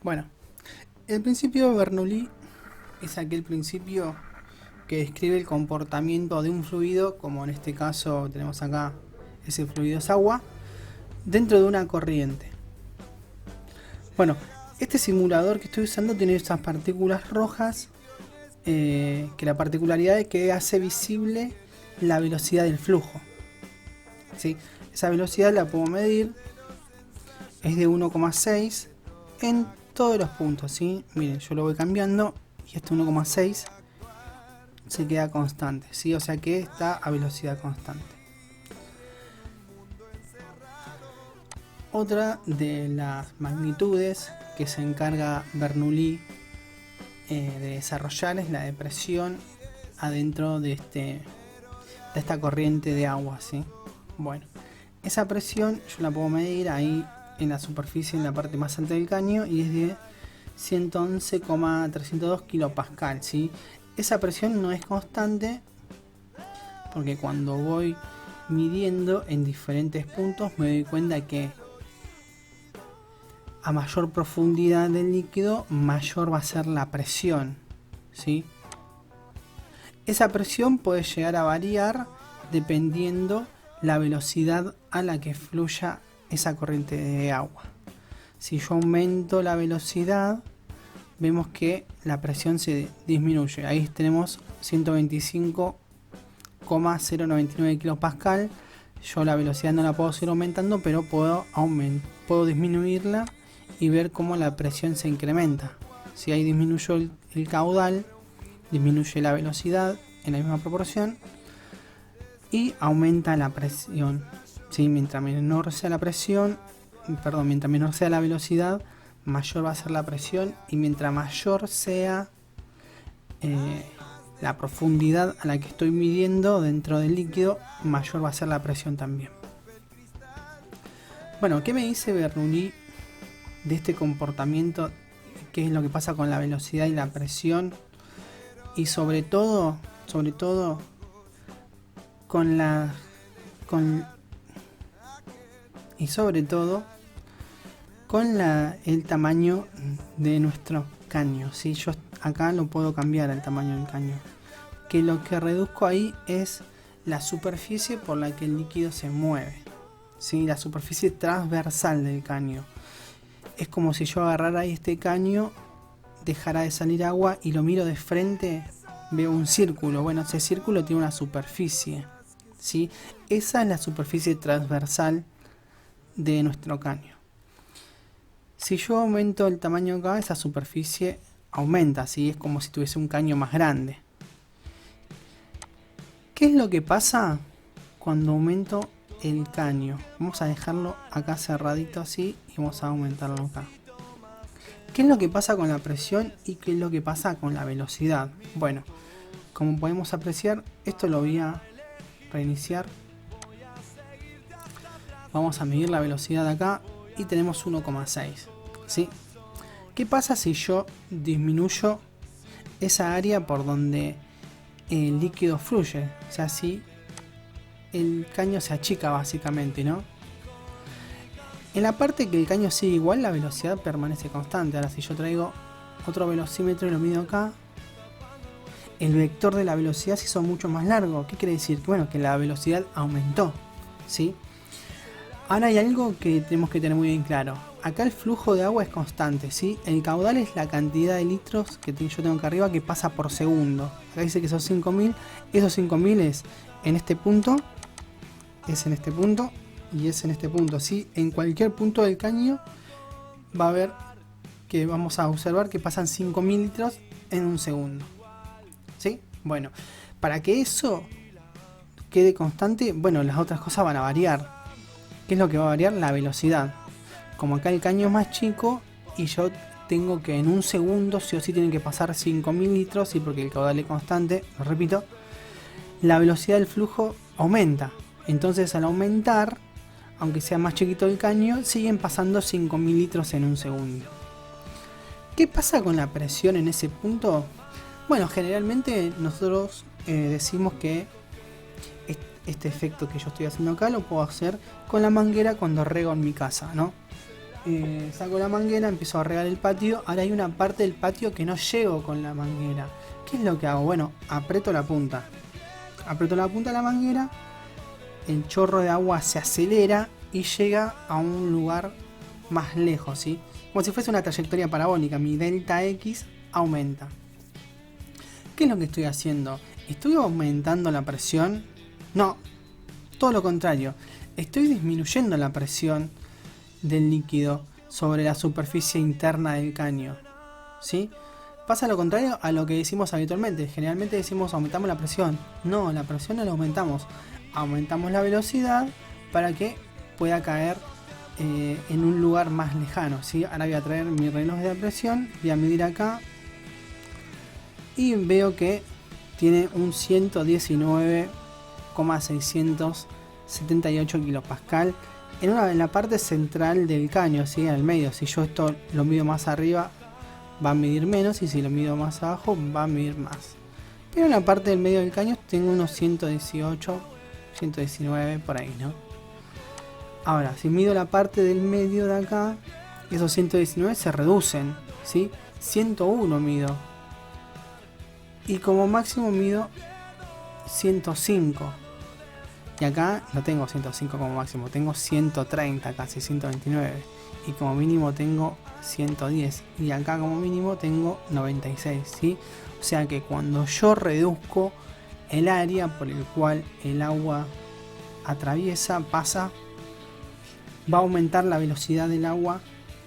Bueno, el principio de Bernoulli es aquel principio que describe el comportamiento de un fluido, como en este caso tenemos acá, ese fluido es agua, dentro de una corriente. Bueno, este simulador que estoy usando tiene estas partículas rojas, que la particularidad es que hace visible la velocidad del flujo. ¿Sí? Esa velocidad la puedo medir, es de 1,6 en todos los puntos. ¿Sí? Miren, yo lo voy cambiando y este 1,6 se queda constante, ¿sí? O sea que está a velocidad constante. Otra de las magnitudes que se encarga Bernoulli de desarrollar es la de presión adentro de esta corriente de agua, ¿sí? Bueno, esa presión yo la puedo medir ahí en la superficie, en la parte más alta del caño, y es de 111,302 kilopascal, ¿sí? Esa presión no es constante porque cuando voy midiendo en diferentes puntos me doy cuenta que a mayor profundidad del líquido, mayor va a ser la presión, ¿sí? Esa presión puede llegar a variar dependiendo la velocidad a la que fluya esa corriente de agua. Si yo aumento la velocidad, vemos que la presión se disminuye. Ahí tenemos 125,099 kilopascal. Yo la velocidad no la puedo seguir aumentando, pero puedo disminuirla y ver cómo la presión se incrementa. Si ahí disminuyó el caudal, disminuye la velocidad en la misma proporción y aumenta la presión. ¿Sí? Mientras menor sea la presión, mientras menor sea la velocidad, mayor va a ser la presión, y mientras mayor sea la profundidad a la que estoy midiendo dentro del líquido, mayor va a ser la presión también. Bueno, ¿qué me dice Bernoulli de este comportamiento? ¿Qué es lo que pasa con la velocidad y la presión? Y sobre todo con el tamaño de nuestro caño, ¿sí? Yo acá lo puedo cambiar el tamaño del caño, que lo que reduzco ahí es la superficie por la que el líquido se mueve, ¿sí? La superficie transversal del caño. Es como si yo agarrara ahí este caño, dejara de salir agua y lo miro de frente, veo un círculo. Bueno, ese círculo tiene una superficie, ¿sí? Esa es la superficie transversal de nuestro caño. Si yo aumento el tamaño acá, esa superficie aumenta, ¿sí? Es como si tuviese un caño más grande. ¿Qué es lo que pasa cuando aumento el caño? Vamos a dejarlo acá cerradito así y vamos a aumentarlo acá. ¿Qué es lo que pasa con la presión y qué es lo que pasa con la velocidad? Bueno, como podemos apreciar, esto lo voy a reiniciar. Vamos a medir la velocidad acá y tenemos 1,6, ¿sí? ¿Qué pasa si yo disminuyo esa área por donde el líquido fluye? O sea, si el caño se achica básicamente, ¿no? En la parte que el caño sigue igual, la velocidad permanece constante. Ahora, si yo traigo otro velocímetro y lo mido acá, el vector de la velocidad se hizo mucho más largo. ¿Qué quiere decir? Bueno, que la velocidad aumentó, ¿sí? Ahora hay algo que tenemos que tener muy bien claro. Acá el flujo de agua es constante, ¿sí? El caudal es la cantidad de litros que yo tengo acá arriba que pasa por segundo. Acá dice que son 5000. Esos 5000 es en este punto, es en este punto y es en este punto, ¿sí? En cualquier punto del caño va a haber que vamos a observar que pasan 5000 litros en un segundo, ¿sí? Bueno, para que eso quede constante, bueno, las otras cosas van a variar. ¿Qué es lo que va a variar? La velocidad. Como acá el caño es más chico y yo tengo que en un segundo sí o sí tienen que pasar 5000 litros, y porque el caudal es constante, lo repito, la velocidad del flujo aumenta. Entonces, al aumentar, aunque sea más chiquito el caño, siguen pasando 5000 litros en un segundo. ¿Qué pasa con la presión en ese punto? Bueno, generalmente nosotros decimos que este efecto que yo estoy haciendo acá lo puedo hacer con la manguera cuando riego en mi casa, ¿no? saco la manguera, empiezo a regar el patio. Ahora hay una parte del patio que no llego con la manguera. ¿Qué es lo que hago? Bueno, aprieto la punta de la manguera, el chorro de agua se acelera y llega a un lugar más lejos, ¿sí? Como si fuese una trayectoria parabólica, mi delta X aumenta. ¿Qué es lo que estoy haciendo? ¿Estoy aumentando la presión? No, todo lo contrario. Estoy disminuyendo la presión del líquido sobre la superficie interna del caño, ¿sí? Pasa lo contrario a lo que decimos habitualmente. Generalmente decimos aumentamos la presión. No, la presión no la aumentamos. Aumentamos la velocidad para que pueda caer en un lugar más lejano, ¿sí? Ahora voy a traer mi reloj de presión, voy a medir acá y veo que tiene un 119,678 kilopascal en la parte central del caño, ¿sí? Al medio. Si yo esto lo mido más arriba, va a medir menos, y si lo mido más abajo, va a medir más. Pero en la parte del medio del caño tengo unos 118, 119 por ahí, ¿no? Ahora, si mido la parte del medio de acá, esos 119 se reducen, ¿sí? 101 mido. Y como máximo mido 105. Y acá no tengo 105 como máximo, tengo 130, casi 129. Y como mínimo tengo 110. Y acá como mínimo tengo 96, ¿sí? O sea que cuando yo reduzco el área por el cual el agua atraviesa, pasa, va a aumentar la velocidad del agua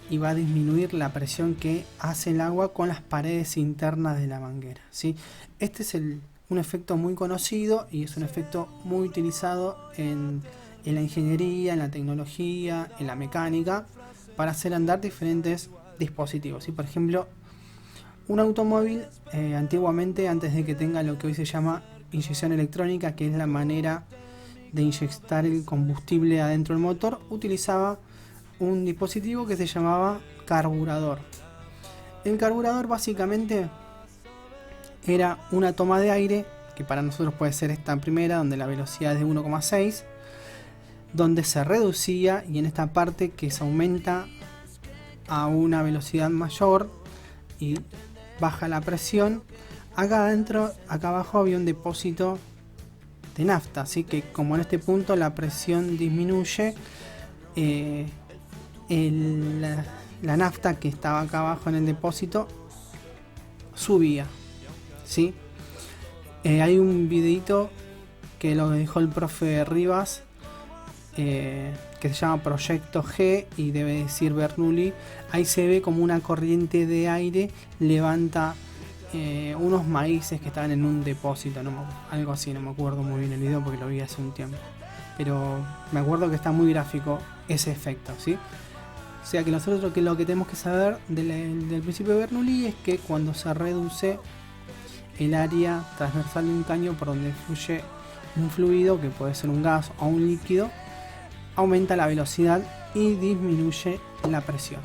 y va a disminuir la presión que hace el agua con las paredes internas de la manguera, ¿sí? Este es un efecto muy conocido y es un efecto muy utilizado en la ingeniería, en la tecnología, en la mecánica, para hacer andar diferentes dispositivos, ¿sí? Por ejemplo, un automóvil antiguamente, antes de que tenga lo que hoy se llama inyección electrónica, que es la manera de inyectar el combustible adentro del motor, utilizaba un dispositivo que se llamaba carburador. El carburador básicamente era una toma de aire, que para nosotros puede ser esta primera, donde la velocidad es de 1,6, donde se reducía, y en esta parte que se aumenta a una velocidad mayor y baja la presión, acá adentro, acá abajo había un depósito de nafta, así que como en este punto la presión disminuye, la nafta que estaba acá abajo en el depósito subía, ¿sí? Hay un videito que lo dejó el profe Rivas, que se llama Proyecto G y debe decir Bernoulli. Ahí se ve como una corriente de aire levanta unos maíces que estaban en un depósito, algo así, no me acuerdo muy bien el video porque lo vi hace un tiempo, pero me acuerdo que está muy gráfico ese efecto, ¿sí? O sea que nosotros lo que tenemos que saber del principio de Bernoulli es que cuando se reduce el área transversal de un caño por donde fluye un fluido, que puede ser un gas o un líquido, aumenta la velocidad y disminuye la presión.